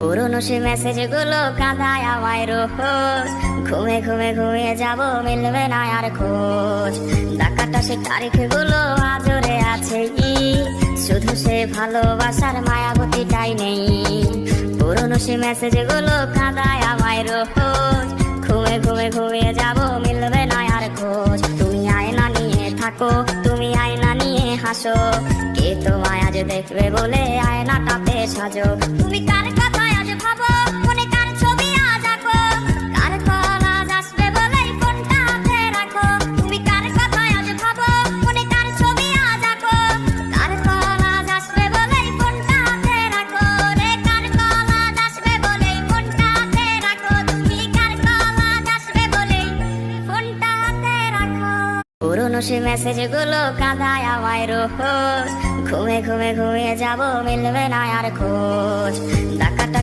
পুরনো সে মেসেজ গুলো কাঁদায় আমায় রোজ, ঘুমে ঘুমে ঘুমিয়ে যাব মিলবে না আর খোঁজ। ডাকাটা সে তারিখ গুলো আজরে আছে, শুধু সে ভালোবাসার মায়াবতীটাই নেই। পুরনো সে মেসেজ গুলো কাঁদায় আমায় রোজ, ঘুমে ঘুমে ঘুমিয়ে যাব মিলবে না আর খোঁজ। তুমি আয়না নিয়ে থাকো, তুমি আয়না নিয়ে হাসো, কে তোমায় আজ দেখবে বলে আয়নাটাতে সাজো। তুমি কার কথায় আজ ভাবো, মনে কার ছবি আজ আঁকো, কার কল আজ আসবে বলেই ফোনটা হাতে রাখো। তুমি কার কথায় আজ ভাবো, মনে কার ছবি আজ আঁকো, কার কল আজ আসবে বলেই ফোনটা হাতে রাখো। রে কার কল আজ আসবে বলেই ফোনটা হাতে রাখো, তুমি কার কল আজ আসবে বলেই ফোনটা হাতে রাখো। পুরনো সে মেসেজ গুলো কাঁদায় আমায় রোজ, ঘুমে ঘুমে ঘুমিয়ে যাব মিলবে না আর খোঁজ। ডাকাটা